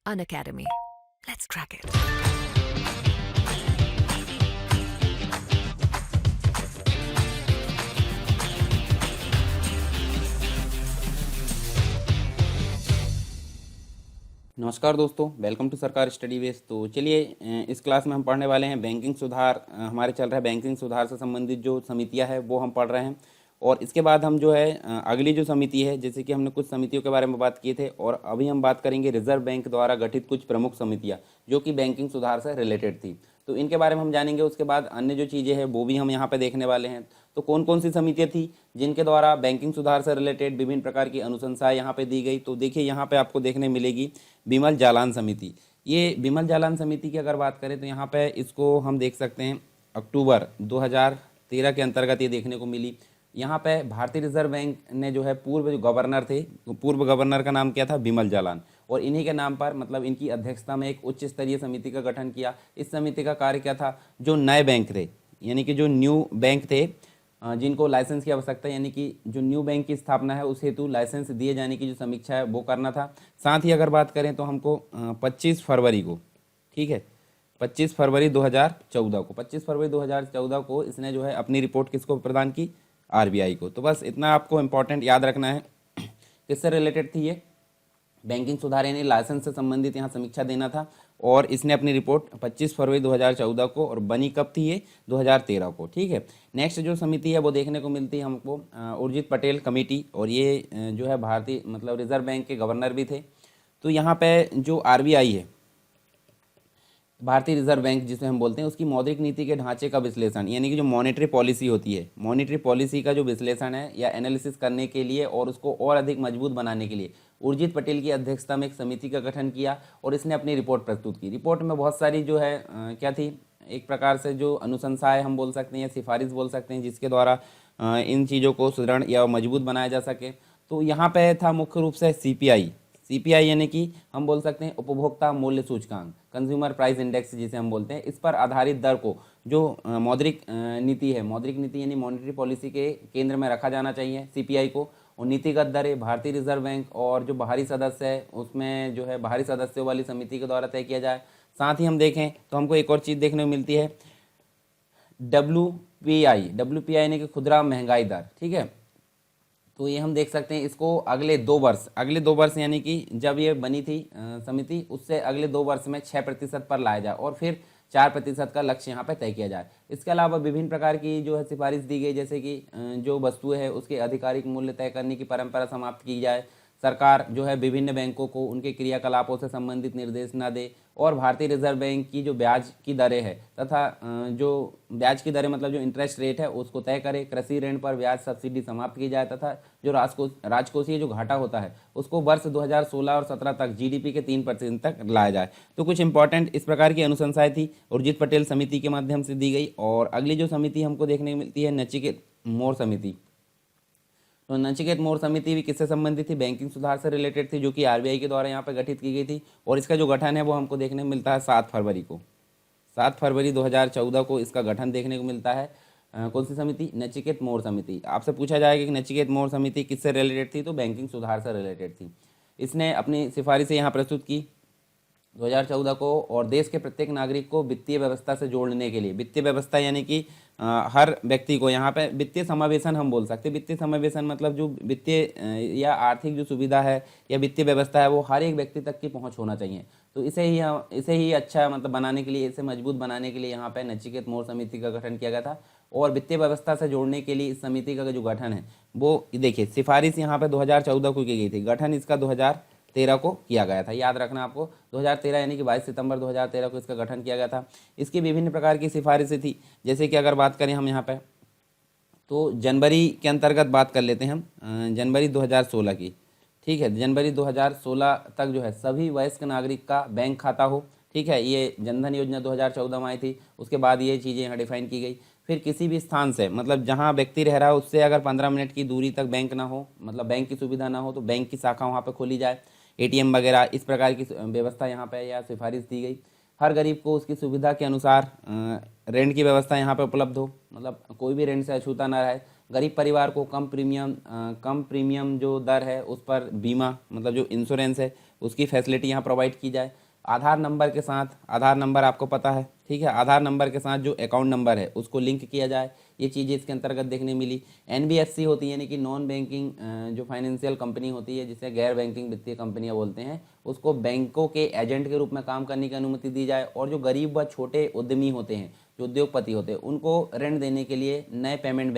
Unacademy. Let's crack it. नमस्कार दोस्तों, welcome to सरकार स्टडी बेस। तो चलिए इस क्लास में हम पढ़ने वाले हैं बैंकिंग सुधार। हमारे चल रहा है बैंकिंग सुधार से संबंधित जो समितियां है वो हम पढ़ रहे हैं। और इसके बाद हम जो है अगली जो समिति है, जैसे कि हमने कुछ समितियों के बारे में बात किए थे, और अभी हम बात करेंगे रिजर्व बैंक द्वारा गठित कुछ प्रमुख समितियाँ जो कि बैंकिंग सुधार से रिलेटेड थी। तो इनके बारे में हम जानेंगे। उसके बाद अन्य जो चीज़ें हैं वो भी हम यहाँ पे देखने वाले हैं। तो कौन कौन सी समितियाँ थी जिनके द्वारा बैंकिंग सुधार से रिलेटेड विभिन्न प्रकार की अनुशंसाएं यहाँ पे दी गई। तो देखिए, यहाँ पे आपको देखने मिलेगी बिमल जालान समिति। ये बिमल जालान समिति की अगर बात करें तो यहाँ पे इसको हम देख सकते हैं अक्टूबर 2013 के अंतर्गत ये देखने को मिली। यहाँ पे भारतीय रिजर्व बैंक ने जो है पूर्व जो गवर्नर थे, पूर्व गवर्नर का नाम क्या था? बिमल जालान। और इन्हीं के नाम पर, मतलब इनकी अध्यक्षता में, एक उच्च स्तरीय समिति का गठन किया। इस समिति का कार्य क्या था? जो नए बैंक थे, यानी कि जो न्यू बैंक थे, जिनको लाइसेंस की आवश्यकता, यानी कि जो न्यू बैंक की स्थापना है उस हेतु लाइसेंस दिए जाने की जो समीक्षा है वो करना था। साथ ही अगर बात करें तो हमको 25 फरवरी को, ठीक है, 25 फरवरी 2014 को, 25 फरवरी 2014 को इसने जो है अपनी रिपोर्ट किसको प्रदान की? आरबीआई को। तो बस इतना आपको इम्पोर्टेंट याद रखना है। किससे रिलेटेड थी ये? बैंकिंग सुधार, यानी लाइसेंस से संबंधित यहाँ समीक्षा देना था। और इसने अपनी रिपोर्ट 25 फरवरी 2014 को, और बनी कब थी ये? 2013 को, ठीक है। नेक्स्ट जो समिति है वो देखने को मिलती है हमको उर्जित पटेल कमेटी। और ये जो है भारतीय, मतलब रिजर्व बैंक के गवर्नर भी थे। तो यहाँ पे जो आरबीआई है, भारतीय रिजर्व बैंक जिसे हम बोलते हैं, उसकी मौद्रिक नीति के ढांचे का विश्लेषण, यानी कि जो मॉनेटरी पॉलिसी होती है, मॉनेटरी पॉलिसी का जो विश्लेषण है या एनालिसिस करने के लिए और उसको और अधिक मजबूत बनाने के लिए उर्जित पटेल की अध्यक्षता में एक समिति का गठन किया और इसने अपनी रिपोर्ट प्रस्तुत की। रिपोर्ट में बहुत सारी जो है क्या थी, एक प्रकार से जो अनुशंसाएं हम बोल सकते हैं या सिफारिश बोल सकते हैं, जिसके द्वारा इन चीज़ों को सुदृढ़ या मजबूत बनाया जा सके। तो यहाँ पे था मुख्य रूप से सीपीआई, यानी कि हम बोल सकते हैं उपभोक्ता मूल्य सूचकांक, कंज्यूमर प्राइस इंडेक्स जिसे हम बोलते हैं, इस पर आधारित दर को जो मौद्रिक नीति है, मौद्रिक नीति यानी मॉनेटरी पॉलिसी के केंद्र में रखा जाना चाहिए सीपीआई को। और नीतिगत दरें भारतीय रिजर्व बैंक और जो बाहरी सदस्य है उसमें जो है बाहरी सदस्यों वाली समिति के द्वारा तय किया जाए। साथ ही हम देखें तो हमको एक और चीज़ देखने को मिलती है, डब्ल्यूपीआई यानी कि खुदरा महंगाई दर, ठीक है। तो ये हम देख सकते हैं, इसको अगले दो वर्ष यानी कि जब ये बनी थी समिति, उससे अगले 2 वर्ष में 6% पर लाया जाए और फिर 4% का लक्ष्य यहाँ पे तय किया जाए। इसके अलावा विभिन्न प्रकार की जो है सिफारिश दी गई, जैसे कि जो वस्तुएं है उसके आधिकारिक मूल्य तय करने की परंपरा समाप्त की जाए। सरकार जो है विभिन्न बैंकों को उनके क्रियाकलापों से संबंधित निर्देश न दे, और भारतीय रिजर्व बैंक की जो ब्याज की दरें है तथा जो ब्याज की दरें मतलब जो इंटरेस्ट रेट है उसको तय करे। कृषि ऋण पर ब्याज सब्सिडी समाप्त की जाए तथा जो राजकोषीय जो घाटा होता है उसको वर्ष 2016 और 17 तक जीडीपी के 3% तक लाया जाए। तो कुछ इंपॉर्टेंट इस प्रकार की अनुशंसाएं थी, उर्जित पटेल समिति के माध्यम से दी गई। और अगली जो समिति हमको देखने को मिलती है नचिकेत मोर समिति। तो नचिकेत मोर समिति भी किससे संबंधित थी? बैंकिंग सुधार से रिलेटेड थी, जो कि आरबीआई के द्वारा यहाँ पर गठित की गई थी। और इसका जो गठन है वो हमको देखने को मिलता है 7 फरवरी को, 7 फरवरी 2014 को इसका गठन देखने को मिलता है। कौन सी समिति? नचिकेत मोर समिति। आपसे पूछा जाएगा कि नचिकेत मोर समिति किससे रिलेटेड थी, तो बैंकिंग सुधार से रिलेटेड थी। इसने अपनी सिफारिशें यहाँ प्रस्तुत की 2014 को, और देश के प्रत्येक नागरिक को वित्तीय व्यवस्था से जोड़ने के लिए, वित्तीय व्यवस्था यानी कि हर व्यक्ति को, यहाँ पे वित्तीय समावेशन हम बोल सकते हैं। वित्तीय समावेशन मतलब जो वित्तीय या आर्थिक जो सुविधा है या वित्तीय व्यवस्था है वो हर एक व्यक्ति तक की पहुँच होना चाहिए। तो इसे ही अच्छा मतलब बनाने के लिए, इसे मजबूत बनाने के लिए यहाँ पे नचिकेत मोर समिति का गठन किया गया था। और वित्तीय व्यवस्था से जोड़ने के लिए इस समिति का जो गठन है वो, देखिए, सिफारिश यहाँ पे 2014 को की गई थी, गठन इसका 2013 को किया गया था। याद रखना आपको, 2013 यानी कि 22 सितंबर 2013 को इसका गठन किया गया था। इसकी विभिन्न प्रकार की सिफारिशें थी, जैसे कि अगर बात करें हम यहाँ पे, तो जनवरी के अंतर्गत बात कर लेते हैं हम, जनवरी 2016 की, ठीक है। जनवरी 2016 तक जो है सभी वयस्क नागरिक का बैंक खाता हो, ठीक है। ये जनधन योजना 2014 में आई थी। उसके बाद ये चीज़ें यहाँ डिफाइन की गई। फिर किसी भी स्थान से, मतलब जहाँ व्यक्ति रह रहा है उससे अगर 15 मिनट की दूरी तक बैंक ना हो, मतलब बैंक की सुविधा ना हो, तो बैंक की शाखा वहाँ पर खोली जाए, एटीएम वगैरह, इस प्रकार की व्यवस्था यहाँ पे या सिफारिश दी गई। हर गरीब को उसकी सुविधा के अनुसार रेंट की व्यवस्था यहाँ पे उपलब्ध हो, मतलब कोई भी रेंट से अछूता ना रहे। गरीब परिवार को कम प्रीमियम जो दर है उस पर बीमा, मतलब जो इंश्योरेंस है उसकी फैसिलिटी यहाँ प्रोवाइड की जाए। आधार नंबर के साथ, आधार नंबर आपको पता है, ठीक है, आधार नंबर के साथ जो अकाउंट नंबर है उसको लिंक किया जाए, ये चीज़ें इसके अंतर्गत देखने मिली। एनबीएफसी होती है यानी कि नॉन बैंकिंग जो फाइनेंशियल कंपनी होती है, जिसे गैर बैंकिंग वित्तीय कंपनियां बोलते हैं, उसको बैंकों के एजेंट के रूप में काम करने की अनुमति दी जाए। और जो गरीब व छोटे उद्यमी होते हैं, जो उद्योगपति होते हैं, उनको ऋण देने के लिए नए पेमेंट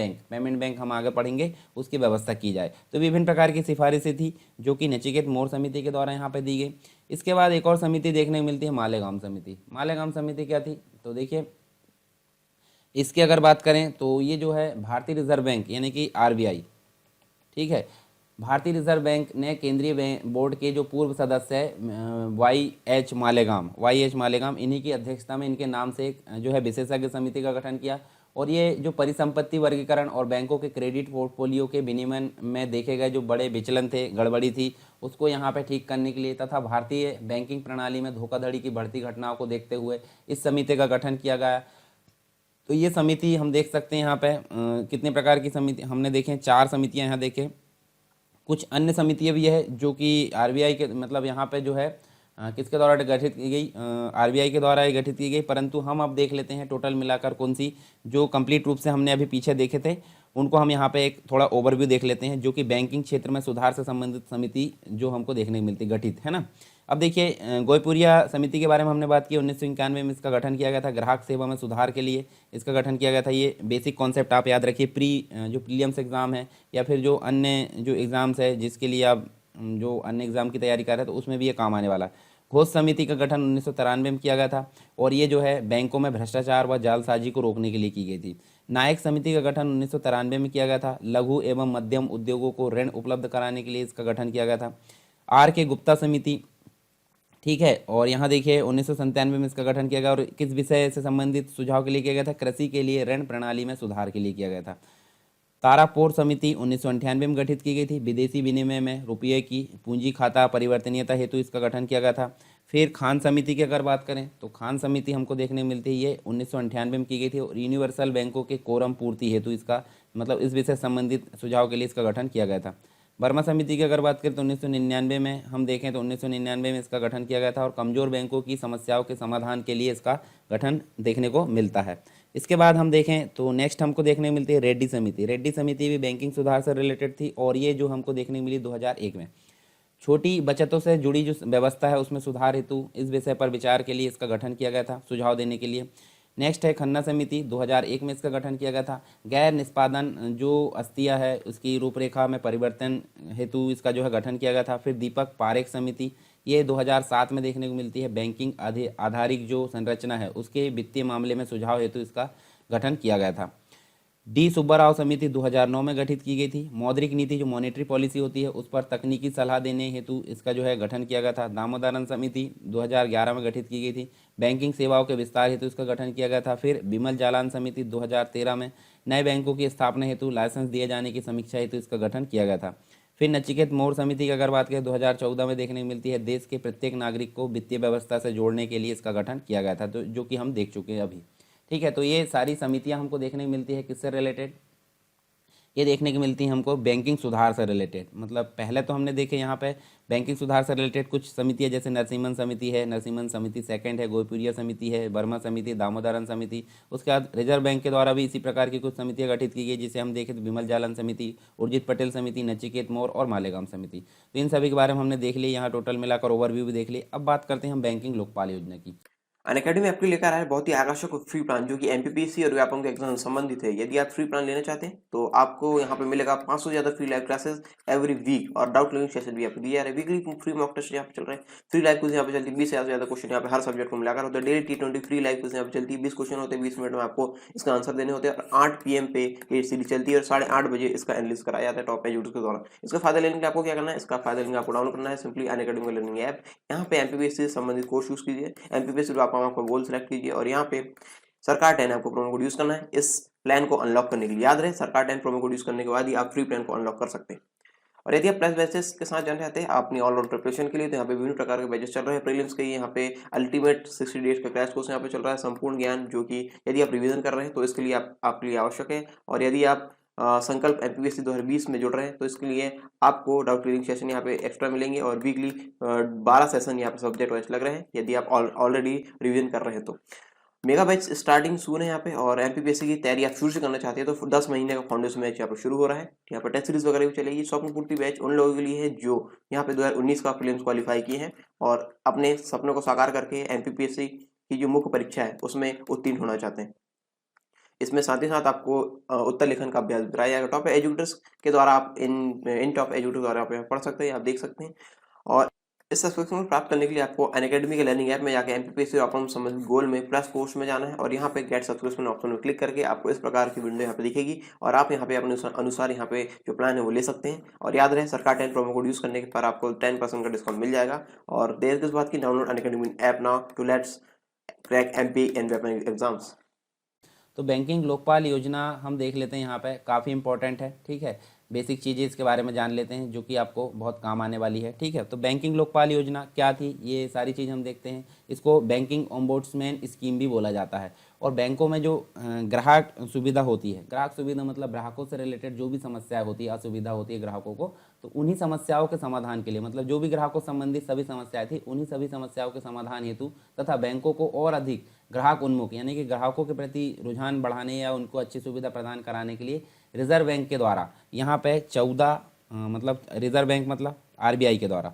बैंक हम आगे पढ़ेंगे, उसकी व्यवस्था की जाए। तो विभिन्न प्रकार की सिफारिशें थी जो कि नचिकेत मोर समिति के द्वारा यहाँ पे दी गई। इसके बाद एक और समिति देखने को मिलती है, मालेगांव समिति। मालेगांव समिति क्या थी, तो देखिए इसकी अगर बात करें तो ये जो है भारतीय रिजर्व बैंक यानी कि आरबीआई, ठीक है, भारतीय रिजर्व बैंक ने केंद्रीय बोर्ड के जो पूर्व सदस्य है वाई एच मालेगाम, इन्हीं की अध्यक्षता में इनके नाम से एक जो है विशेषज्ञ समिति का गठन किया। और ये जो परिसंपत्ति वर्गीकरण और बैंकों के क्रेडिट पोर्टफोलियो के विनियमन में देखे गए जो बड़े विचलन थे, गड़बड़ी थी, उसको यहाँ पे ठीक करने के लिए तथा भारतीय बैंकिंग प्रणाली में धोखाधड़ी की बढ़ती घटनाओं को देखते हुए इस समिति का गठन किया गया। तो ये समिति हम देख सकते हैं यहाँ पे कितने प्रकार की समिति हमने देखे, 4 समितियाँ यहाँ देखें। कुछ अन्य समितियाँ भी है जो कि आरबीआई के मतलब यहाँ पे जो है किसके द्वारा गठित की गई, आरबीआई के द्वारा गठित की गई। परंतु हम अब देख लेते हैं टोटल मिलाकर कौन सी जो कंप्लीट रूप से हमने अभी पीछे देखे थे, उनको हम यहाँ पे एक थोड़ा ओवरव्यू देख लेते हैं, जो कि बैंकिंग क्षेत्र में सुधार से संबंधित समिति जो हमको देखने को मिलती गठित है ना। अब देखिए गोयपुरिया समिति के बारे में हमने बात की, 1991 में इसका गठन किया गया था, ग्राहक सेवा में सुधार के लिए इसका गठन किया गया था। ये बेसिक कॉन्सेप्ट आप याद रखिए, जो प्रीलिम्स एग्ज़ाम है या फिर जो अन्य जो एग्ज़ाम्स है जिसके लिए आप जो अन्य एग्ज़ाम की तैयारी कर रहे हैं, तो उसमें भी ये काम आने वाला है। घोष समिति का गठन 1993 में किया गया था और ये जो है बैंकों में भ्रष्टाचार व जालसाजी को रोकने के लिए की गई थी। नायक समिति का गठन 1993 में किया गया था, लघु एवं मध्यम उद्योगों को ऋण उपलब्ध कराने के लिए इसका गठन किया गया था। आर के गुप्ता समिति, ठीक है, और यहाँ देखिए 1997 में इसका गठन किया गया और किस विषय से संबंधित सुझाव के लिए किया गया था, कृषि के लिए ऋण प्रणाली में सुधार के लिए किया गया था। तारापोर समिति 1998 में गठित की गई थी, विदेशी विनिमय में रुपये की पूंजी खाता परिवर्तनीयता हेतु इसका गठन किया गया था। फिर खान समिति की अगर बात करें तो खान समिति हमको देखने को मिलती है, ये 1998 में की गई थी और यूनिवर्सल बैंकों के कोरम पूर्ति हेतु इसका मतलब इस विषय संबंधित सुझाव के लिए इसका गठन किया गया था। वर्मा समिति की अगर बात करें तो 1999 में हम देखें तो 1999 में इसका गठन किया गया था और कमज़ोर बैंकों की समस्याओं के समाधान के लिए इसका गठन देखने को मिलता है। इसके बाद हम देखें तो नेक्स्ट हमको देखने को मिलती है रेड्डी समिति। रेड्डी समिति भी बैंकिंग सुधार से रिलेटेड थी और ये जो हमको देखने को मिली 2001 में। छोटी बचतों से जुड़ी जो व्यवस्था है उसमें सुधार हेतु इस विषय पर विचार के लिए इसका गठन किया गया था, सुझाव देने के लिए। नेक्स्ट है खन्ना समिति, 2001 में इसका गठन किया गया था। गैर निष्पादन जो अस्तिया है उसकी रूपरेखा में परिवर्तन हेतु इसका जो है गठन किया गया था। फिर दीपक पारेख समिति, ये 2007 में देखने को मिलती है। बैंकिंग आधारित जो संरचना है उसके वित्तीय मामले में सुझाव हेतु इसका गठन किया गया था। डी सुब्बाराव समिति 2009 में गठित की गई थी। मौद्रिक नीति जो मॉनेटरी पॉलिसी होती है उस पर तकनीकी सलाह देने हेतु इसका जो है गठन किया गया था। दामोदरन समिति 2011 में गठित की गई थी। बैंकिंग सेवाओं के विस्तार हेतु इसका गठन किया गया था। फिर बिमल जालान समिति 2013 में नए बैंकों की स्थापना हेतु लाइसेंस दिए जाने की समीक्षा हेतु इसका गठन किया गया था। फिर नचिकेत मोर समिति की अगर बात करें 2014 में देखने को मिलती है। देश के प्रत्येक नागरिक को वित्तीय व्यवस्था से जोड़ने के लिए इसका गठन किया गया था, तो जो कि हम देख चुके हैं अभी, ठीक है। तो ये सारी समितियां हमको देखने को मिलती है किससे रिलेटेड, ये देखने को मिलती है हमको बैंकिंग सुधार से रिलेटेड। मतलब पहले तो हमने देखे यहाँ पे बैंकिंग सुधार से रिलेटेड कुछ समितियाँ, जैसे नरसिम्हन समिति है, नरसिम्हन समिति सेकंड है, गोयपुरिया समिति है, वर्मा समिति, दामोदरन समिति। उसके बाद रिजर्व बैंक के द्वारा भी इसी प्रकार की कुछ समितियाँ गठित की गई, जिसे हम देखें तो विमल जालन समिति, उर्जित पटेल समिति, नचिकेत मोर और मालेगाम समिति। तो इन सभी के बारे में हमने देख लिया, यहाँ टोटल मिलाकर ओवरव्यू भी देख लिया। अब बात करते हैं हम बैंकिंग लोकपाल योजना की। अनअकैडमी आपके लेकर आया है बहुत ही आकर्षक फ्री प्लान जो कि एमपीपीएससी और व्यापम के एग्जाम से संबंधित है। यदि आप फ्री प्लान लेना चाहते हैं तो आपको यहाँ पे मिलेगा 500 से ज्यादा free live classes every week और डाउट क्लियरिंग सेशन भी आपको दिया जा रहा है। वीकली फ्री मॉक टेस्ट यहाँ पे चल रहे हैं, फ्री लाइव क्विज यहाँ पे चलती है, 20 से ज्यादा क्वेश्चन यहाँ पे हर सब्जेक्ट को मिलाकर होता है। Daily T20 free live quiz यहाँ पे चलती है, 20 क्वेश्चन होते हैं, 20 मिनट में आपको इसका आंसर देने होते हैं और 8 PM पे ये सीरीज चलती है और 8:30 बजे इसका एनालिसिस कराया जाता है टॉप एजुकेटर्स के द्वारा। इसका फायदा लेने के लिए आपको क्या करना है, इसका फायदा लेने आपको डाउनलोड करना है सिंपली अनअकैडमी लर्निंग ऐप। यहाँ पे एमपीपीएससी से संबंधित कोर्स यूज कीजिए, एमपीपीएससी आपका गोल सेलेक्ट कीजिए और यहाँ पे सरकार 10 आपको प्रोमो कोड यूज करना है इस प्लान को अनलॉक करने के लिए। याद रहे सरकार 10 प्रोमो कोड यूज करने के बाद ही आप फ्री प्लान को अनलॉक कर सकते हैं। और यदि आप प्लस बैचेस के साथ जाना चाहते हैं अपनी ऑल राउंड प्रिपरेशन के लिए तो यहाँ पे विभिन्न प्रकार के बैचेस चल रहे हैं। प्रीलिम्स के यहाँ पे अल्टीमेट 60 डेज का क्रैश कोर्स यहाँ पे चल रहा है, संपूर्ण ज्ञान, जो कि यदि आप रिवीजन कर रहे हैं तो इसके लिए आपके लिए आवश्यक है। और यदि आप संकल्प एमपीपीएससी 2020 में जुड़ रहे हैं तो इसके लिए आपको डाउट क्लियरिंग सेशन यहाँ पे एक्स्ट्रा मिलेंगे और वीकली 12 सेशन यहाँ पे सब्जेक्ट वाइज लग रहे हैं यदि आप ऑलरेडी रिवीजन कर रहे हैं तो। मेगा बैच स्टार्टिंग सून है यहाँ पे और एमपीपीएससी की तैयारी आप शुरू से करना चाहते हैं तो 10 महीने का फाउंडेशन बैच यहाँ पे शुरू हो रहा है। यहाँ पे टेस्ट सीरीज वगैरह भी चलेगी। स्वप्न पूर्ति बैच उन लोगों के लिए है जो यहाँ पे 2019 का प्रीलिम्स क्वालिफाई किए हैं और अपने सपनों को साकार करके एमपीपीएससी की जो मुख्य परीक्षा है उसमें उत्तीर्ण होना चाहते हैं। इसमें साथ ही साथ आपको उत्तर लेखन का अभ्यास कराया जाएगा टॉप एजुकेटर्स के द्वारा। आप इन टॉप एजुकेटर द्वारा आप पढ़ सकते हैं, आप देख सकते हैं। और इस सब्सक्रिप्शन प्राप्त करने के लिए आपको अनअकैडमी के लर्निंग ऐप में जाकर एमपीपीएससी ऑप्शन संबंधित गोल में प्लस कोर्स में जाना है और यहाँ पे गेट सब्सक्रिप्शन ऑप्शन में क्लिक करके आपको इस प्रकार की विंडो यहाँ पे दिखेगी और आप यहाँ पे अपने अनुसार यहाँ पे जो प्लान है वो ले सकते हैं। और याद रहे सरकार 10 प्रोमो कोड यूज करने पर आपको 10% का डिस्काउंट मिल जाएगा। और देर किस बात की, download Unacademy app now to let's crack MP and exams. तो बैंकिंग लोकपाल योजना हम देख लेते हैं, यहाँ पे काफ़ी इंपॉर्टेंट है। ठीक है, बेसिक चीज़ें इसके बारे में जान लेते हैं जो कि आपको बहुत काम आने वाली है। ठीक है, तो बैंकिंग लोकपाल योजना क्या थी, ये सारी चीज़ हम देखते हैं। इसको बैंकिंग ओम्बुड्समैन स्कीम भी बोला जाता है। और बैंकों में जो ग्राहक सुविधा होती है, ग्राहक सुविधा मतलब ग्राहकों से रिलेटेड जो भी समस्या होती है, असुविधा होती है ग्राहकों को, तो उन्हीं समस्याओं के समाधान के लिए, मतलब जो भी ग्राहकों संबंधित सभी समस्याएं थी, उन्हीं सभी समस्याओं के समाधान हेतु तथा बैंकों को और अधिक ग्राहक उन्मुख यानी कि ग्राहकों के प्रति रुझान बढ़ाने या उनको अच्छी सुविधा प्रदान कराने के लिए रिजर्व बैंक के द्वारा यहाँ पे 14 मतलब रिजर्व बैंक मतलब आरबीआई के द्वारा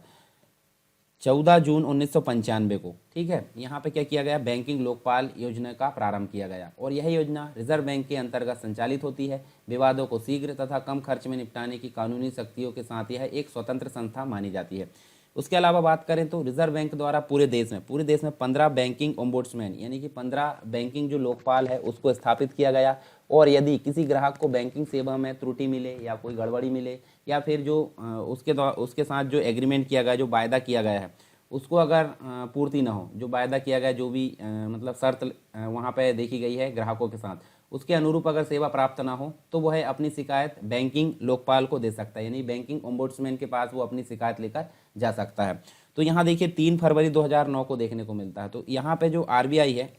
14 जून 1995 को, ठीक है, यहाँ पे क्या किया गया, बैंकिंग लोकपाल योजना का प्रारंभ किया गया। और यह योजना रिजर्व बैंक के अंतर्गत संचालित होती है। विवादों को शीघ्र तथा कम खर्च में निपटाने की कानूनी शक्तियों के साथ यह एक स्वतंत्र संस्था मानी जाती है। उसके अलावा बात करें तो रिजर्व बैंक द्वारा पूरे देश में 15 बैंकिंग ओम्बुड्समैन यानी कि 15 बैंकिंग जो लोकपाल है उसको स्थापित किया गया। और यदि किसी ग्राहक को बैंकिंग सेवा में त्रुटि मिले या कोई गड़बड़ी मिले या फिर जो उसके साथ जो एग्रीमेंट किया गया, जो वायदा किया गया है, उसको अगर पूर्ति ना हो, जो वायदा किया गया, जो भी मतलब शर्त वहाँ पे देखी गई है ग्राहकों के साथ, उसके अनुरूप अगर सेवा प्राप्त ना हो तो वह अपनी शिकायत बैंकिंग लोकपाल को दे सकता है, यानी बैंकिंग ओम्बुड्समैन के पास वो अपनी शिकायत लेकर जा सकता है। तो यहाँ देखिए 3 फरवरी 2009 को देखने को मिलता है। तो यहाँ पे जो आरबीआई है,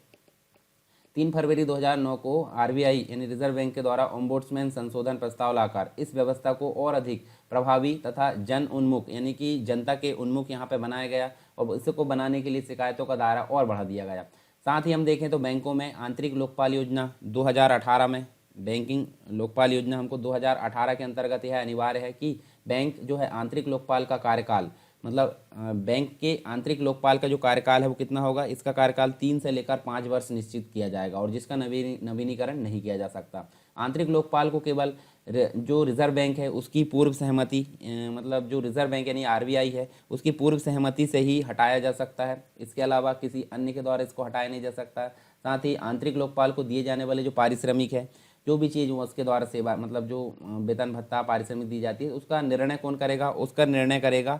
3 फरवरी 2009 को आरबीआई यानी रिजर्व बैंक के द्वारा ओम्बुड्समैन संशोधन प्रस्ताव लाकर इस व्यवस्था को और अधिक प्रभावी तथा जन उन्मुख यानी कि जनता के उन्मुख यहाँ पे बनाया गया और इसको बनाने के लिए शिकायतों का दायरा और बढ़ा दिया गया। साथ ही हम देखें तो बैंकों में आंतरिक लोकपाल योजना 2018 में, बैंकिंग लोकपाल योजना हमको 2018 के अंतर्गत यह अनिवार्य है कि बैंक जो है आंतरिक लोकपाल का कार्यकाल, मतलब बैंक के आंतरिक लोकपाल का जो कार्यकाल है वो कितना होगा, इसका कार्यकाल 3 से लेकर 5 वर्ष निश्चित किया जाएगा और जिसका नवीनीकरण नहीं किया जा सकता। आंतरिक लोकपाल को केवल जो रिजर्व बैंक है उसकी पूर्व सहमति, मतलब जो रिजर्व बैंक यानी आरबीआई है उसकी पूर्व सहमति से ही हटाया जा सकता है। इसके अलावा किसी अन्य के द्वारा इसको हटाया नहीं जा सकता। साथ ही आंतरिक लोकपाल को दिए जाने वाले जो पारिश्रमिक है, जो भी चीज़ उसके द्वारा सेवा मतलब जो वेतन भत्ता पारिश्रमिक दी जाती है, उसका निर्णय कौन करेगा, उसका निर्णय करेगा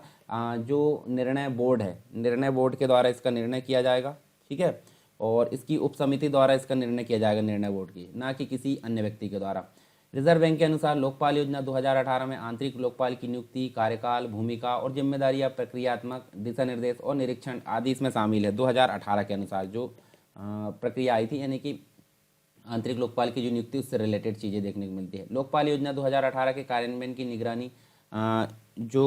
जो निर्णय बोर्ड है, निर्णय बोर्ड के द्वारा इसका निर्णय किया जाएगा। ठीक है, और इसकी उप समिति द्वारा इसका निर्णय किया जाएगा, निर्णय बोर्ड की, ना कि किसी अन्य व्यक्ति के द्वारा। रिजर्व बैंक के अनुसार लोकपाल योजना 2018 में आंतरिक लोकपाल की नियुक्ति, कार्यकाल, भूमिका और जिम्मेदारियां, प्रक्रियात्मक दिशा निर्देश और निरीक्षण आदि इसमें शामिल है। 2018 के अनुसार जो प्रक्रिया आई थी यानी कि आंतरिक लोकपाल की जो नियुक्ति उससे रिलेटेड चीज़ें देखने को मिलती है। लोकपाल योजना 2018 के कार्यान्वयन की निगरानी जो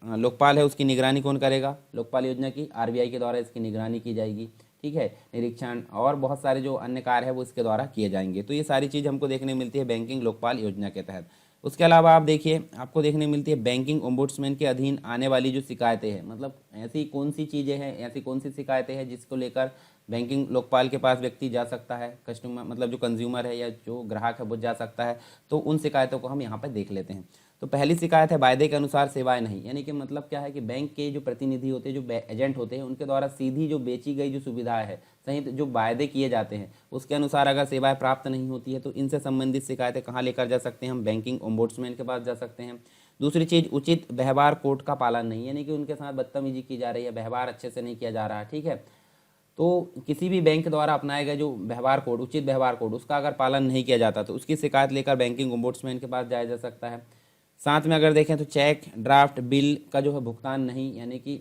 लोकपाल है उसकी निगरानी कौन करेगा, लोकपाल योजना की आरबीआई के द्वारा इसकी निगरानी की जाएगी। ठीक है, निरीक्षण और बहुत सारे जो अन्य कार्य है वो इसके द्वारा किए जाएंगे। तो ये सारी चीज़ हमको देखने मिलती है बैंकिंग लोकपाल योजना के तहत। उसके अलावा आप देखिए आपको देखने मिलती है बैंकिंग ओम्बुड्समैन के अधीन आने वाली जो शिकायतें हैं, मतलब ऐसी कौन सी चीज़ें हैं, ऐसी कौन सी शिकायतें हैं जिसको लेकर बैंकिंग लोकपाल के पास व्यक्ति जा सकता है, कस्टमर मतलब जो कंज्यूमर है या जो ग्राहक है वो जा सकता है। तो उन शिकायतों को हम यहाँ पर देख लेते हैं। तो पहली शिकायत है वायदे के अनुसार सेवाएं नहीं, यानी कि मतलब क्या है कि बैंक के जो प्रतिनिधि होते हैं, जो एजेंट होते हैं, उनके द्वारा सीधी जो बेची गई जो सुविधाएं है, सही जो वायदे किए जाते हैं उसके अनुसार अगर सेवाएं प्राप्त नहीं होती है तो इनसे संबंधित शिकायतें कहाँ लेकर जा सकते हैं, हम बैंकिंग ओम्बुड्समैन के पास जा सकते हैं। दूसरी चीज़ उचित व्यवहार कोड का पालन नहीं, यानी कि उनके साथ बदतमीजी की जा रही है, व्यवहार अच्छे से नहीं किया जा रहा है। ठीक है, तो किसी भी बैंक द्वारा अपनाए गए जो व्यवहार कोड, उचित व्यवहार कोड, उसका अगर पालन नहीं किया जाता तो उसकी शिकायत लेकर बैंकिंग ओम्बुड्समैन के पास जाया जा सकता है। साथ में अगर देखें तो चेक, ड्राफ्ट, बिल का जो है भुगतान नहीं, यानी कि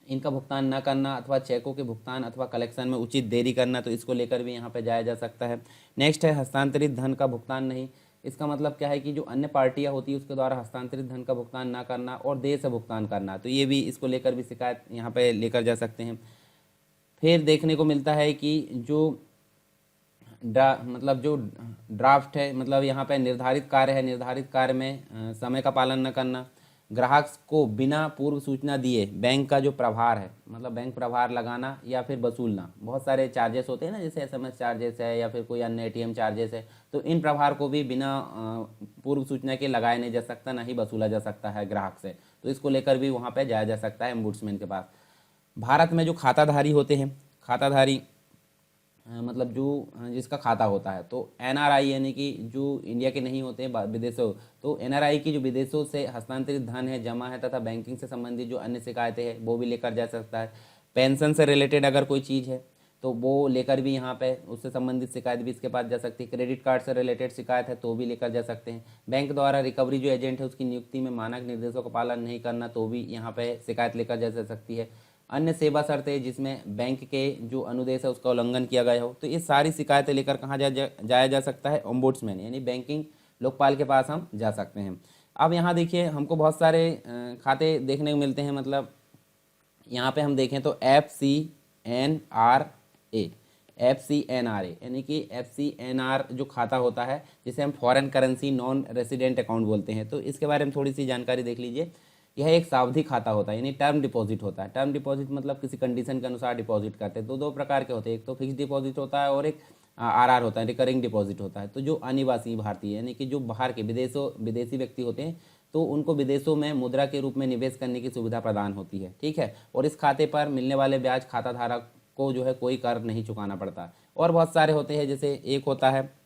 इनका भुगतान न करना अथवा चेकों के भुगतान अथवा कलेक्शन में उचित देरी करना, तो इसको लेकर भी यहाँ पे जाया जा सकता है। नेक्स्ट है हस्तांतरित धन का भुगतान नहीं, इसका मतलब क्या है कि जो अन्य पार्टियां होती है उसके द्वारा हस्तांतरित धन का भुगतान ना करना और देर से भुगतान करना, तो ये भी इसको लेकर भी शिकायत यहाँ पे लेकर जा सकते हैं। फिर देखने को मिलता है कि जो मतलब जो ड्राफ्ट है, मतलब यहाँ पे निर्धारित कार्य है, निर्धारित कार्य में समय का पालन न करना, ग्राहक को बिना पूर्व सूचना दिए बैंक का जो प्रभार है, मतलब बैंक प्रभार लगाना या फिर वसूलना। बहुत सारे चार्जेस होते हैं ना, जैसे एसएमएस चार्जेस है या फिर कोई अन्य एटीएम चार्जेस है, तो इन प्रभार को भी बिना पूर्व सूचना के लगाया नहीं जा सकता, ना ही वसूला जा सकता है ग्राहक से। तो इसको लेकर भी वहाँ पर जाया जा सकता है ओम्बुड्समैन के पास। भारत में जो खाताधारी होते हैं, खाताधारी मतलब जो जिसका खाता होता है, तो एनआरआई यानी कि जो इंडिया के नहीं होते हैं विदेशों, तो एनआरआई की जो विदेशों से हस्तांतरित धन है, जमा है तथा बैंकिंग से संबंधित जो अन्य शिकायतें हैं वो भी लेकर जा सकता है। पेंशन से रिलेटेड अगर कोई चीज़ है तो वो लेकर भी यहाँ पे उससे संबंधित शिकायत भी इसके पास जा सकती है। क्रेडिट कार्ड से रिलेटेड शिकायत है तो भी लेकर जा सकते हैं। बैंक द्वारा रिकवरी जो एजेंट है उसकी नियुक्ति में मानक निर्देशों का पालन नहीं करना, तो भी यहाँ पे शिकायत लेकर जा सकती है। अन्य सेवा शर्तें जिसमें बैंक के जो अनुदेश है उसका उल्लंघन किया गया हो, तो ये सारी शिकायतें लेकर कहाँ जाया जा सकता है, ओम्बुड्समैन यानी बैंकिंग लोकपाल के पास हम जा सकते हैं। अब यहाँ देखिए हमको बहुत सारे खाते देखने को मिलते हैं, मतलब यहाँ पे हम देखें तो FCNRA यानी कि FCNR जो खाता होता है जिसे हम foreign currency non resident account बोलते हैं, तो इसके बारे में थोड़ी सी जानकारी देख लीजिए। यह एक सावधि खाता होता है यानी टर्म डिपॉजिट होता है। टर्म डिपॉजिट मतलब किसी कंडीशन के अनुसार डिपॉजिट करते हैं। तो दो प्रकार के होते हैं, एक तो फिक्स डिपॉजिट होता है और एक आरआर होता है, रिकरिंग डिपॉजिट होता है। तो जो अनिवासी भारतीय यानी कि जो बाहर के विदेशी व्यक्ति होते हैं तो उनको विदेशों में मुद्रा के रूप में निवेश करने की सुविधा प्रदान होती है, ठीक है। और इस खाते पर मिलने वाले ब्याज खाता धारक को जो है कोई कर नहीं चुकाना पड़ता। और बहुत सारे होते हैं, जैसे एक होता है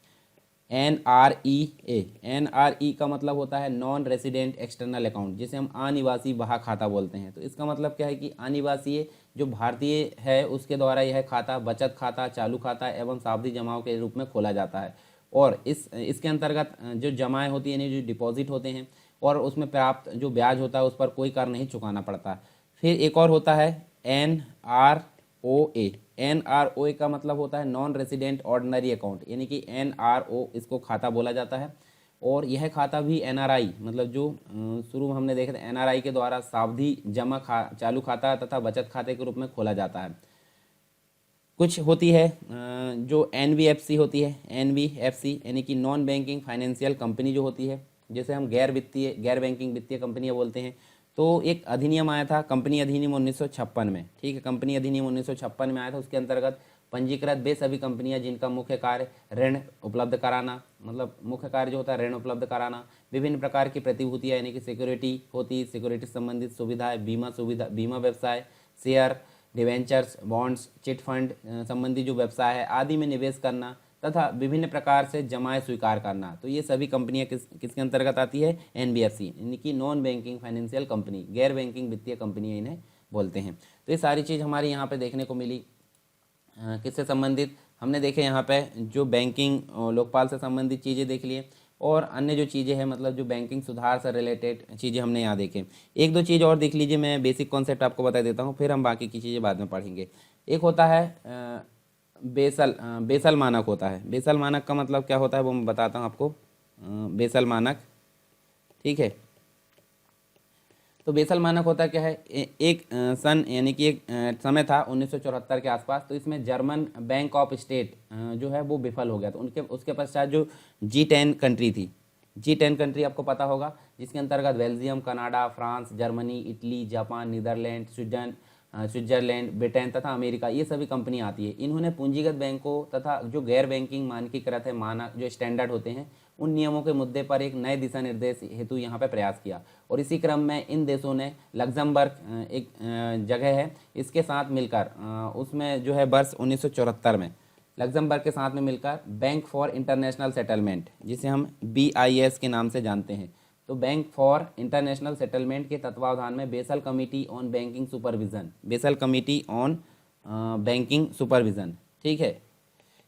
NREA। NRE का मतलब होता है नॉन रेसिडेंट एक्सटर्नल अकाउंट, जिसे हम अनिवासी बाह्य खाता बोलते हैं। तो इसका मतलब क्या है कि अनिवासी जो भारतीय है उसके द्वारा यह खाता बचत खाता, चालू खाता एवं सावधि जमाओं के रूप में खोला जाता है। और इसके अंतर्गत जो जमाएँ होती हैं यानी जो डिपॉजिट होते हैं और उसमें प्राप्त जो ब्याज होता है उस पर कोई कर नहीं चुकाना पड़ता। फिर एक और होता है NROA। NROA का मतलब होता है नॉन रेसिडेंट ऑर्डिनरी अकाउंट, यानी कि NRO इसको खाता बोला जाता है। और यह खाता भी NRI मतलब जो शुरू में हमने देखा था NRI के द्वारा सावधि जमा चालू खाता तथा बचत खाते के रूप में खोला जाता है। कुछ होती है जो NBFC होती है, NBFC यानी कि नॉन बैंकिंग फाइनेंशियल कंपनी जो होती है, जैसे हम गैर बैंकिंग वित्तीय कंपनियां बोलते हैं। तो एक अधिनियम आया था, कंपनी अधिनियम 1956 में, ठीक है, कंपनी अधिनियम 1956 में आया था। उसके अंतर्गत पंजीकृत वे सभी कंपनियां जिनका मुख्य कार्य ऋण उपलब्ध कराना, मतलब मुख्य कार्य जो होता है ऋण उपलब्ध कराना, विभिन्न प्रकार की प्रतिभूतियां यानी कि सिक्योरिटी होती, सिक्योरिटी संबंधित सुविधाएं, बीमा व्यवसाय, share, debentures, bonds, chit fund संबंधी जो व्यवसाय है आदि में निवेश करना तथा विभिन्न प्रकार से जमाएं स्वीकार करना। तो ये सभी कंपनियां किसके अंतर्गत आती है, NBFC यानी कि नॉन बैंकिंग फाइनेंशियल कंपनी, गैर बैंकिंग वित्तीय कंपनियां इन्हें बोलते हैं। तो ये सारी चीज़ हमारी यहाँ पे देखने को मिली। किससे संबंधित हमने देखे यहाँ पे जो बैंकिंग लोकपाल से संबंधित चीज़ें देख लिए, और अन्य जो चीज़ें हैं मतलब जो बैंकिंग सुधार से रिलेटेड चीज़ें हमने यहाँ देखें। एक दो चीज़ और देख लीजिए, मैं बेसिक कॉन्सेप्ट आपको बता देता हूँ, फिर हम बाकी की चीज़ें बाद में पढ़ेंगे। एक होता है बेसल मानक होता है। बेसल मानक का मतलब क्या होता है वो मैं बताता हूँ आपको। बेसल मानक, ठीक है। तो बेसल मानक होता क्या है, एक सन यानी कि एक समय था 1974 के आसपास। तो इसमें जर्मन बैंक ऑफ स्टेट जो है वो विफल हो गया। तो उसके पश्चात जो G10 कंट्री थी, G10 कंट्री आपको पता होगा, जिसके अंतर्गत Belgium, Canada, France, Germany, Italy, Japan, Netherlands, Switzerland, Britain तथा अमेरिका, ये सभी कंपनी आती है। इन्होंने पूंजीगत बैंकों तथा जो गैर बैंकिंग मानकीकृत है मानक जो स्टैंडर्ड होते हैं उन नियमों के मुद्दे पर एक नए दिशा निर्देश हेतु यहाँ पे प्रयास किया। और इसी क्रम में इन देशों ने लग्जमबर्ग एक जगह है, इसके साथ मिलकर उसमें जो है वर्ष 1974 में लग्जमबर्ग के साथ में मिलकर बैंक फॉर इंटरनेशनल सेटलमेंट, जिसे हम BIS के नाम से जानते हैं, तो बैंक फॉर इंटरनेशनल सेटलमेंट के तत्वावधान में basal committee on banking supervision, basal committee on banking supervision, ठीक है,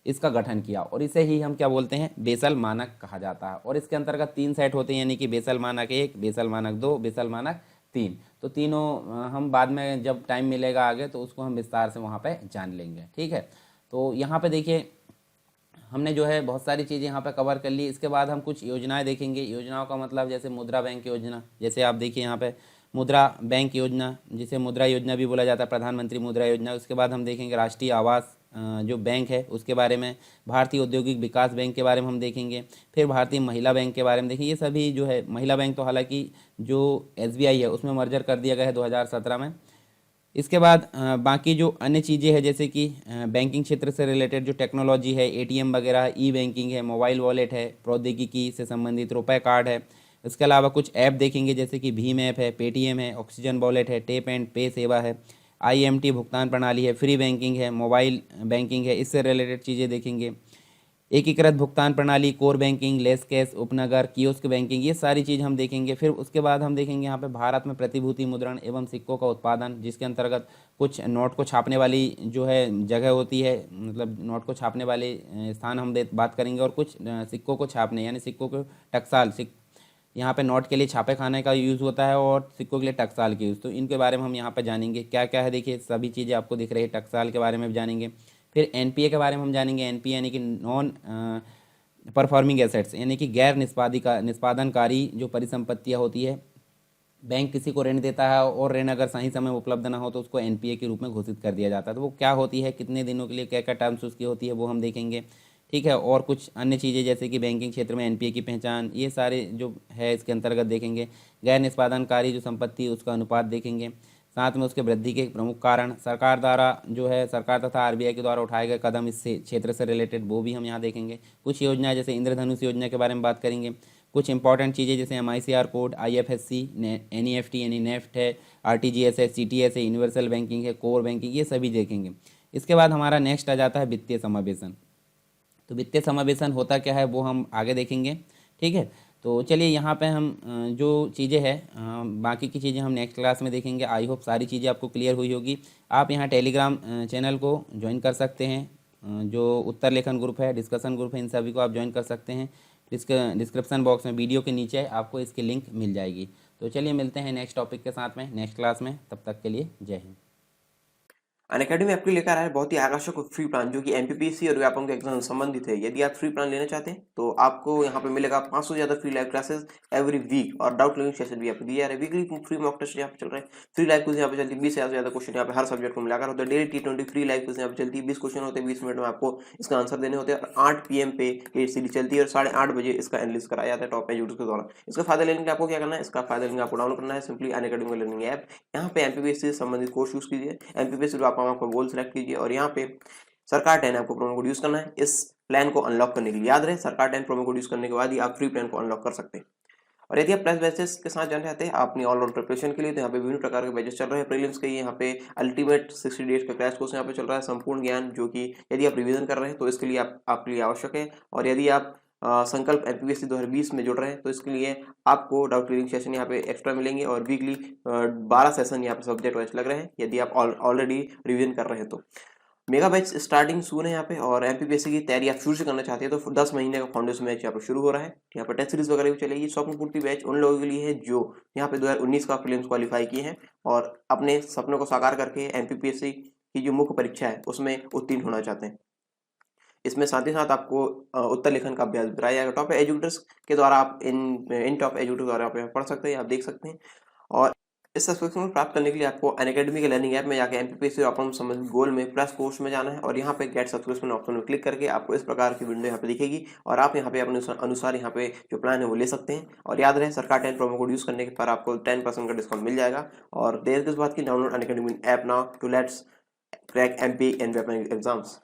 इसका गठन किया। और इसे ही हम क्या बोलते हैं, बेसल मानक कहा जाता है। और इसके अंतर्गत 3 सेट होते हैं, यानी कि बेसल मानक 1, बेसल मानक 2, बेसल मानक 3। तो तीनों हम बाद में जब टाइम मिलेगा आगे तो उसको हम विस्तार से वहाँ पे जान लेंगे, ठीक है। तो यहाँ पे देखिए हमने जो है बहुत सारी चीज़ें यहाँ पे कवर कर ली। इसके बाद हम कुछ योजनाएं देखेंगे। योजनाओं का मतलब जैसे मुद्रा बैंक योजना, जैसे आप देखिए यहाँ पे मुद्रा बैंक योजना, जिसे मुद्रा योजना भी बोला जाता है, प्रधानमंत्री मुद्रा योजना। उसके बाद हम देखेंगे राष्ट्रीय आवास जो बैंक है उसके बारे में, भारतीय औद्योगिक विकास बैंक के बारे में हम देखेंगे, फिर भारतीय महिला बैंक के बारे में देखेंगे। ये सभी जो है, महिला बैंक तो हालांकि जो SBI है उसमें मर्जर कर दिया गया है 2017 में। इसके बाद बाकी जो अन्य चीज़ें हैं जैसे कि बैंकिंग क्षेत्र से रिलेटेड जो टेक्नोलॉजी है, ATM वगैरह, ई-बैंकिंग है, मोबाइल वॉलेट है, प्रौद्योगिकी से संबंधित रुपए कार्ड है। इसके अलावा कुछ ऐप देखेंगे जैसे कि भीम ऐप है, पेटीएम है, ऑक्सीजन वॉलेट है, टैप एंड पे सेवा है, IMT भुगतान प्रणाली है, फ्री बैंकिंग है, मोबाइल बैंकिंग है, इससे रिलेटेड चीज़ें देखेंगे। एकीकृत भुगतान प्रणाली, कोर बैंकिंग, लेस कैश, उपनगर, कियोस्क बैंकिंग, ये सारी चीज़ हम देखेंगे। फिर उसके बाद हम देखेंगे यहाँ पे भारत में प्रतिभूति मुद्रण एवं सिक्कों का उत्पादन, जिसके अंतर्गत कुछ नोट को छापने वाली जो है जगह होती है, मतलब नोट को छापने वाले स्थान हम बात करेंगे, और कुछ सिक्कों को छापने यानी सिक्कों को टकसाल, यहाँ पे नोट के लिए छापे खाने का यूज़ होता है और सिक्कों के लिए टकसाल की यूज़, तो इनके बारे में हम यहाँ पर जानेंगे क्या क्या है। देखिए सभी चीज़ें आपको दिख रही है, टकसाल के बारे में भी जानेंगे। फिर NPA के बारे में हम जानेंगे। NPA यानी कि नॉन परफॉर्मिंग एसेट्स, यानी कि गैर निष्पादनकारी जो परिसंपत्तियाँ होती है। बैंक किसी को ऋण देता है और ऋण अगर सही समय उपलब्ध ना हो तो उसको NPA के रूप में घोषित कर दिया जाता है। तो वो क्या होती है, कितने दिनों के लिए, क्या क्या टर्म्स उसकी होती है, वो हम देखेंगे। ठीक है, और कुछ अन्य चीज़ें जैसे कि बैंकिंग क्षेत्र में NPA की पहचान, ये सारे जो है इसके अंतर्गत देखेंगे। गैर निष्पादनकारी जो संपत्ति उसका अनुपात देखेंगे, साथ में उसके वृद्धि के प्रमुख कारण, सरकार द्वारा जो है, सरकार तथा RBI के द्वारा उठाए गए कदम इस क्षेत्र से रिलेटेड, वो भी हम यहाँ देखेंगे। कुछ योजनाएं जैसे इंद्रधनुष योजना के बारे में बात करेंगे। कुछ इंपॉर्टेंट चीज़ें जैसे MICR कोड, IFSC, NEFT यानी नेफ्ट है, RTGS है, CTS है, यूनिवर्सल बैंकिंग है, कोर बैंकिंग, ये सभी देखेंगे। इसके बाद हमारा नेक्स्ट आ जाता है वित्तीय समावेशन। तो वित्तीय समावेशन होता क्या है वो हम आगे देखेंगे। ठीक है, तो चलिए यहाँ पे हम जो चीज़ें हैं बाकी की चीज़ें हम नेक्स्ट क्लास में देखेंगे। आई होप सारी चीज़ें आपको क्लियर हुई होगी। आप यहाँ टेलीग्राम चैनल को ज्वाइन कर सकते हैं, जो उत्तर लेखन ग्रुप है, डिस्कशन ग्रुप है, इन सभी को आप ज्वाइन कर सकते हैं। डिस्क्रिप्शन बॉक्स में वीडियो के नीचे आपको इसकी लिंक मिल जाएगी। तो चलिए मिलते हैं नेक्स्ट टॉपिक के साथ में नेक्स्ट क्लास में, तब तक के लिए जय हिंद। अनअकैडमी आपके लेकर आया है बहुत ही आकर्षक और फ्री प्लान जो कि MPPSC और व्यापम के एग्जाम से संबंधित है। यदि आप फ्री प्लान लेना चाहते हैं तो आपको यहाँ पे मिलेगा 500 से ज़्यादा free live classes every week, और डाउट क्लियरिंग सेशन भी आपको दिया है। वीकली फ्री मॉक टेस्ट यहाँ पे चल रहा है, फ्री लाइव क्विज यहाँ पे चलती है, 20 से ज़्यादा क्वेश्चन यहाँ पे हर सब्जेक्ट को मिलाकर होता है। Daily T20 free live quiz यहाँ पे चलती है, 20 क्वेश्चन होते हैं, 20 मिनट में आपको इसका आंसर देने होते हैं, और 8 PM पे ये सीरीज चलती है, और 8:30 बजे इसका एनालिसिस कराया जाता है टॉप एजुकेटर्स के द्वारा। इसका फायदा लेने के लिए आपको क्या करना है, इसका फायदा लेने आपको डाउनलोड करना है सिंपली अनअकैडमी लर्निंग ऐप। यहाँ पे MPPSC से संबंधित कोर्स यूज कीजिए, MPPSC आपको गोल सेलेक्ट कीजिए, और यहाँ पे सरकार 10 आपको प्रोमो कोड यूज करना है इस प्लान को अनलॉक करने के लिए। याद रहे, सरकार 10 प्रोमो कोड यूज करने के बाद ही आप फ्री प्लान को अनलॉक कर सकते हैं। और यदि आप प्लस बैचेस के साथ जाना चाहते हैं अपनी ऑल राउंड प्रिपरेशन के लिए, तो यहाँ पे विभिन्न प्रकार के बैचेस चल रहे हैं। प्रीलिम्स के यहाँ पे अल्टीमेट 60 डेज का क्रैश कोर्स यहाँ पे चल रहा है, संपूर्ण ज्ञान, जो कि यदि आप रिवीजन कर रहे हैं तो इसके लिए आपके लिए आवश्यक है। और यदि आप संकल्प MPPSC 2020 में जुड़ रहे हैं तो इसके लिए आपको डाउट क्लियरिंग सेशन यहाँ पे एक्स्ट्रा मिलेंगे, और वीकली 12 सेशन यहाँ पे सब्जेक्ट वाइज लग रहे हैं यदि आप ऑलरेडी रिवीजन कर रहे हैं तो। मेगा बैच स्टार्टिंग सून है यहाँ पे, और MPPSC की तैयारी आप शुरू से करना चाहते हैं तो 10 महीने का फाउंडेशन बैच यहाँ पे शुरू हो रहा है। यहाँ पे टेस्ट सीरीज वगैरह भी चलेगी। स्वप्न पूर्ति बैच उन लोगों के लिए है जो यहाँ पे 2019 का प्रीलिम्स क्वालिफाई किए हैं और अपने सपनों को साकार करके MPPSC की जो मुख्य परीक्षा है उसमें उत्तीर्ण होना चाहते हैं। इसमें साथ ही साथ आपको उत्तर लेखन का अभ्यास कराया जाएगा टॉप एजुकेटर्स के द्वारा। आप इन टॉप एजुकेटर्स द्वारा आप पढ़ सकते हैं, आप देख सकते हैं। और इस सब्सक्रिप्शन को प्राप्त करने के लिए आपको अनअकैडमी के लर्निंग ऐप में जाकर MPPSC और संबंधित गोल में प्लस कोर्स में जाना है, और यहाँ पे गेट सब्सक्रिप्शन ऑप्शन में क्लिक करके आपको इस प्रकार की विंडो यहाँ पे दिखेगी, और आप यहाँ पे अपने अनुसार यहाँ पे जो प्लान है वो ले सकते हैं। और याद रहे, सरकार 10 प्रोमो कोड यूज करने के पर आपको 10% का डिस्काउंट मिल जाएगा। और देर किस बात की, download Unacademy app now to let's crack MP and exams.